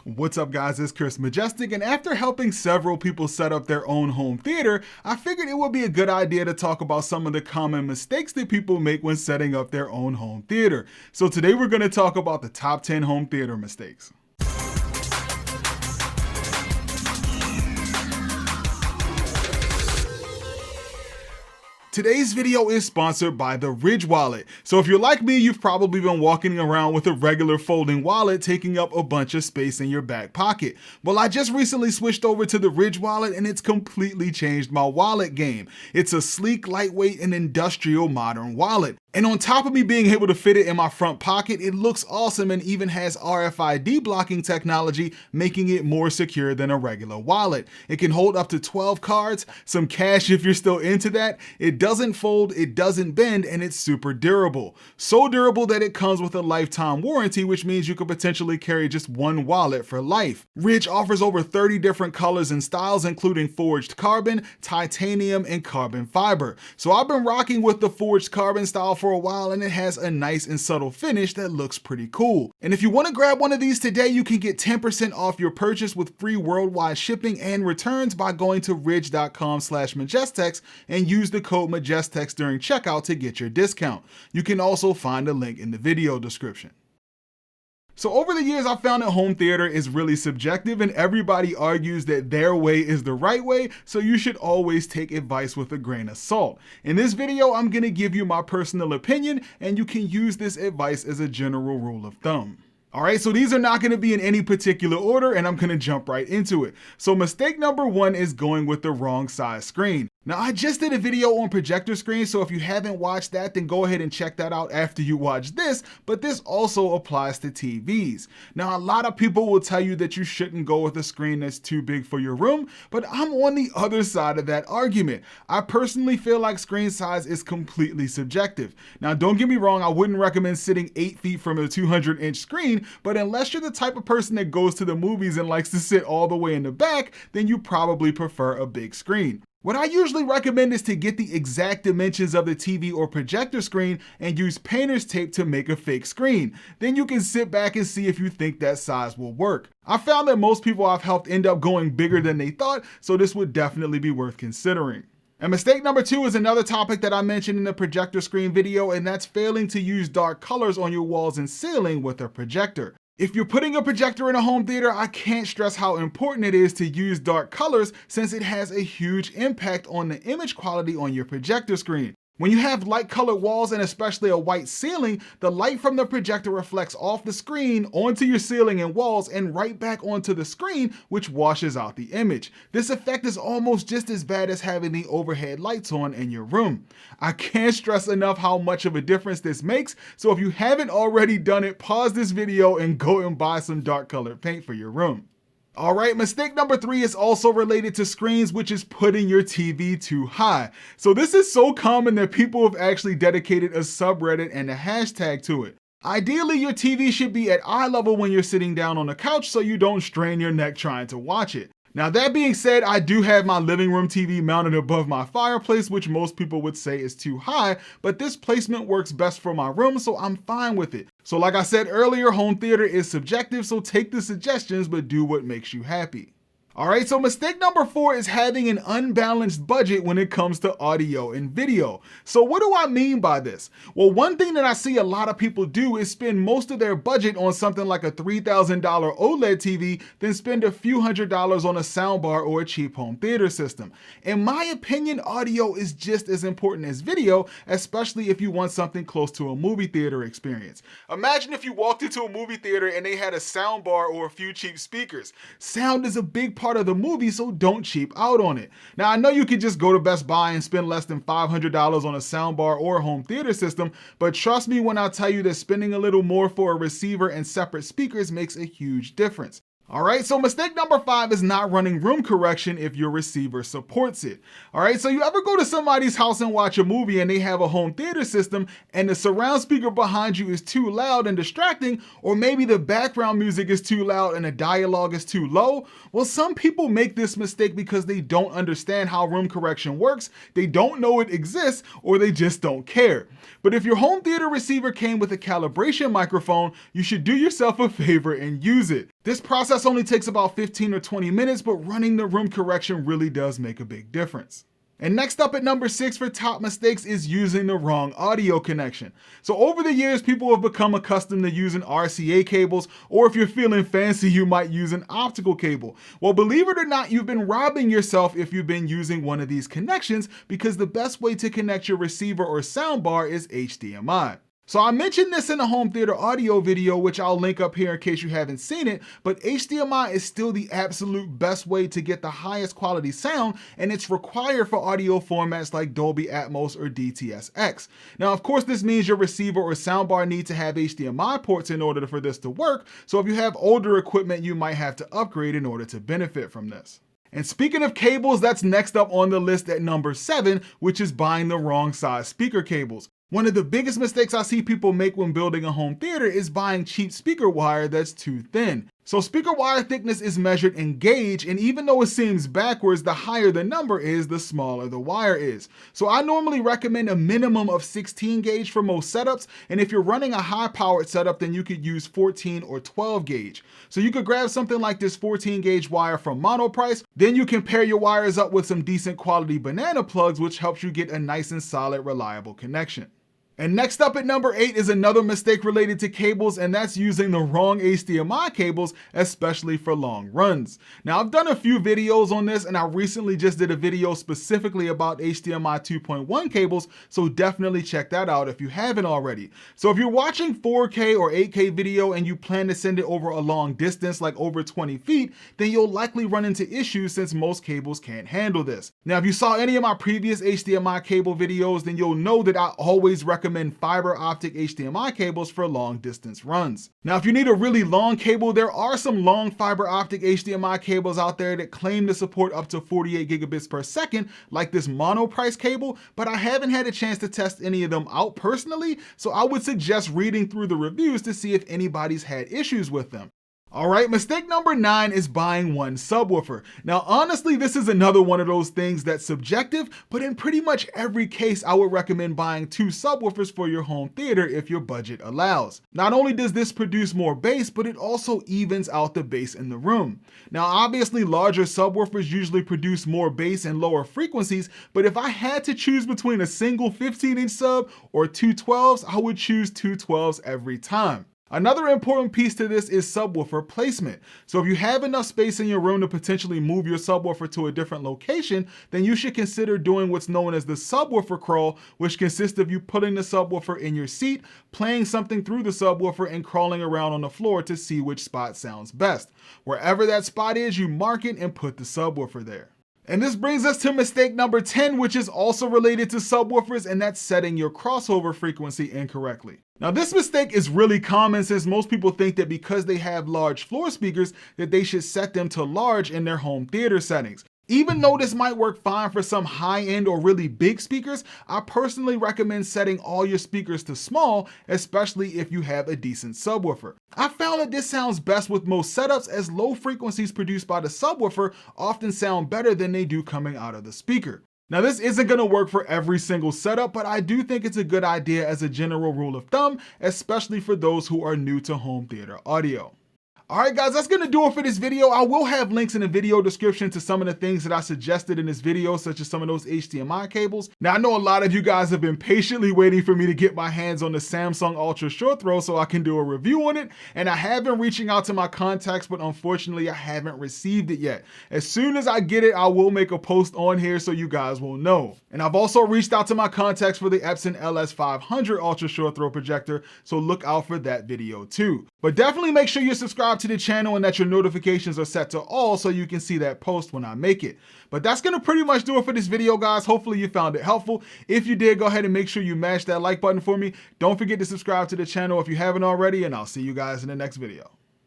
What's up guys, it's Chris Majestic, and after helping several people set up their own home theater, I figured it would be a good idea to talk about some of the common mistakes that people make when setting up their own home theater. So today we're going to talk about the top 10 home theater mistakes. Today's video is sponsored by the Ridge wallet. So if you're like me, you've probably been walking around with a regular folding wallet taking up a bunch of space in your back pocket. Well, I just recently switched over to the Ridge wallet and it's completely changed my wallet game. It's a sleek, lightweight, and industrial modern wallet. And on top of me being able to fit it in my front pocket, it looks awesome and even has RFID blocking technology, making it more secure than a regular wallet. It can hold up to 12 cards, some cash if you're still into that. It doesn't fold, it doesn't bend, and it's super durable. So durable that it comes with a lifetime warranty, which means you could potentially carry just one wallet for life. Ridge offers over 30 different colors and styles, including forged carbon, titanium, and carbon fiber. So I've been rocking with the forged carbon style for a while, and it has a nice and subtle finish that looks pretty cool. And if you want to grab one of these today, you can get 10% off your purchase with free worldwide shipping and returns by going to ridge.com/Majestex and use the code Majestex during checkout to get your discount. You can also find a link in the video description. So over the years, I found that home theater is really subjective and everybody argues that their way is the right way, so you should always take advice with a grain of salt. In this video, I'm gonna give you my personal opinion and you can use this advice as a general rule of thumb. All right, so these are not gonna be in any particular order and I'm gonna jump right into it. So mistake number one is going with the wrong size screen. Now, I just did a video on projector screens, so if you haven't watched that, then go ahead and check that out after you watch this, but this also applies to TVs. Now, a lot of people will tell you that you shouldn't go with a screen that's too big for your room, but I'm on the other side of that argument. I personally feel like screen size is completely subjective. Now, don't get me wrong, I wouldn't recommend sitting 8 feet from a 200-inch screen, but unless you're the type of person that goes to the movies and likes to sit all the way in the back, then you probably prefer a big screen. What I usually recommend is to get the exact dimensions of the TV or projector screen and use painter's tape to make a fake screen. Then you can sit back and see if you think that size will work. I found that most people I've helped end up going bigger than they thought, so this would definitely be worth considering. And mistake number two is another topic that I mentioned in the projector screen video, and that's failing to use dark colors on your walls and ceiling with a projector. If you're putting a projector in a home theater, I can't stress how important it is to use dark colors since it has a huge impact on the image quality on your projector screen. When you have light colored walls and especially a white ceiling, the light from the projector reflects off the screen onto your ceiling and walls and right back onto the screen, which washes out the image. This effect is almost just as bad as having the overhead lights on in your room. I can't stress enough how much of a difference this makes, so if you haven't already done it, pause this video and go and buy some dark colored paint for your room. All right, mistake number three is also related to screens, which is putting your TV too high. So this is so common that people have actually dedicated a subreddit and a hashtag to it. Ideally, your TV should be at eye level when you're sitting down on the couch so you don't strain your neck trying to watch it. Now that being said, I do have my living room TV mounted above my fireplace, which most people would say is too high, but this placement works best for my room, so I'm fine with it. So like I said earlier, home theater is subjective, so take the suggestions, but do what makes you happy. All right, so mistake number four is having an unbalanced budget when it comes to audio and video. So what do I mean by this? Well, one thing that I see a lot of people do is spend most of their budget on something like a $3,000 OLED TV, then spend a few $100s on a soundbar or a cheap home theater system. In my opinion, audio is just as important as video, especially if you want something close to a movie theater experience. Imagine if you walked into a movie theater and they had a soundbar or a few cheap speakers. Sound is a big part of the movie, so don't cheap out on it. Now, I know you could just go to Best Buy and spend less than $500 on a soundbar or a home theater system, but trust me when I tell you that spending a little more for a receiver and separate speakers makes a huge difference. All right, so mistake number five is not running room correction if your receiver supports it. All right, so you ever go to somebody's house and watch a movie and they have a home theater system and the surround speaker behind you is too loud and distracting, or maybe the background music is too loud and the dialogue is too low? Well, some people make this mistake because they don't understand how room correction works, they don't know it exists, or they just don't care. But if your home theater receiver came with a calibration microphone, you should do yourself a favor and use it. This process only takes about 15 or 20 minutes, but running the room correction really does make a big difference. And next up at number 6 for top mistakes is using the wrong audio connection. So over the years, people have become accustomed to using RCA cables, or if you're feeling fancy, you might use an optical cable. Well, believe it or not, you've been robbing yourself if you've been using one of these connections, because the best way to connect your receiver or soundbar is HDMI. So I mentioned this in the home theater audio video, which I'll link up here in case you haven't seen it, but HDMI is still the absolute best way to get the highest quality sound, and it's required for audio formats like Dolby Atmos or DTS:X. Now, of course, this means your receiver or soundbar need to have HDMI ports in order for this to work, so if you have older equipment, you might have to upgrade in order to benefit from this. And speaking of cables, that's next up on the list at number 7, which is buying the wrong size speaker cables. One of the biggest mistakes I see people make when building a home theater is buying cheap speaker wire that's too thin. So speaker wire thickness is measured in gauge, and even though it seems backwards, the higher the number is, the smaller the wire is. So I normally recommend a minimum of 16 gauge for most setups, and if you're running a high powered setup, then you could use 14 or 12 gauge. So you could grab something like this 14 gauge wire from Monoprice, then you can pair your wires up with some decent quality banana plugs, which helps you get a nice and solid, reliable connection. And next up at number 8 is another mistake related to cables, and that's using the wrong HDMI cables, especially for long runs. Now, I've done a few videos on this, and I recently just did a video specifically about HDMI 2.1 cables, so definitely check that out if you haven't already. So if you're watching 4K or 8K video and you plan to send it over a long distance, like over 20 feet, then you'll likely run into issues since most cables can't handle this. Now, if you saw any of my previous HDMI cable videos, then you'll know that I always recommend fiber optic HDMI cables for long distance runs. Now, if you need a really long cable, there are some long fiber optic HDMI cables out there that claim to support up to 48 gigabits per second, like this Monoprice cable, but I haven't had a chance to test any of them out personally, so I would suggest reading through the reviews to see if anybody's had issues with them. All right, mistake number 9 is buying one subwoofer. Now, honestly, this is another one of those things that's subjective, but in pretty much every case, I would recommend buying 2 subwoofers for your home theater if your budget allows. Not only does this produce more bass, but it also evens out the bass in the room. Now, obviously, larger subwoofers usually produce more bass and lower frequencies, but if I had to choose between a single 15-inch sub or 2 12s, I would choose 2 12s every time. Another important piece to this is subwoofer placement. So if you have enough space in your room to potentially move your subwoofer to a different location, then you should consider doing what's known as the subwoofer crawl, which consists of you putting the subwoofer in your seat, playing something through the subwoofer, and crawling around on the floor to see which spot sounds best. Wherever that spot is, you mark it and put the subwoofer there. And this brings us to mistake number 10, which is also related to subwoofers, and that's setting your crossover frequency incorrectly. Now, this mistake is really common since most people think that because they have large floor speakers that they should set them to large in their home theater settings. Even though this might work fine for some high-end or really big speakers, I personally recommend setting all your speakers to small, especially if you have a decent subwoofer. I found that this sounds best with most setups, as low frequencies produced by the subwoofer often sound better than they do coming out of the speaker. Now, this isn't going to work for every single setup, but I do think it's a good idea as a general rule of thumb, especially for those who are new to home theater audio. Alright guys, that's gonna do it for this video. I will have links in the video description to some of the things that I suggested in this video, such as some of those HDMI cables. Now, I know a lot of you guys have been patiently waiting for me to get my hands on the Samsung Ultra Short Throw so I can do a review on it, and I have been reaching out to my contacts, but unfortunately I haven't received it yet. As soon as I get it, I will make a post on here so you guys will know. And I've also reached out to my contacts for the Epson LS500 Ultra Short Throw projector, so look out for that video too. But definitely make sure you're subscribed to the channel and that your notifications are set to all so you can see that post when I make it. But that's gonna pretty much do it for this video, guys. Hopefully you found it helpful. If you did, go ahead and make sure you mash that like button for me. Don't forget to subscribe to the channel if you haven't already, and I'll see you guys in the next video.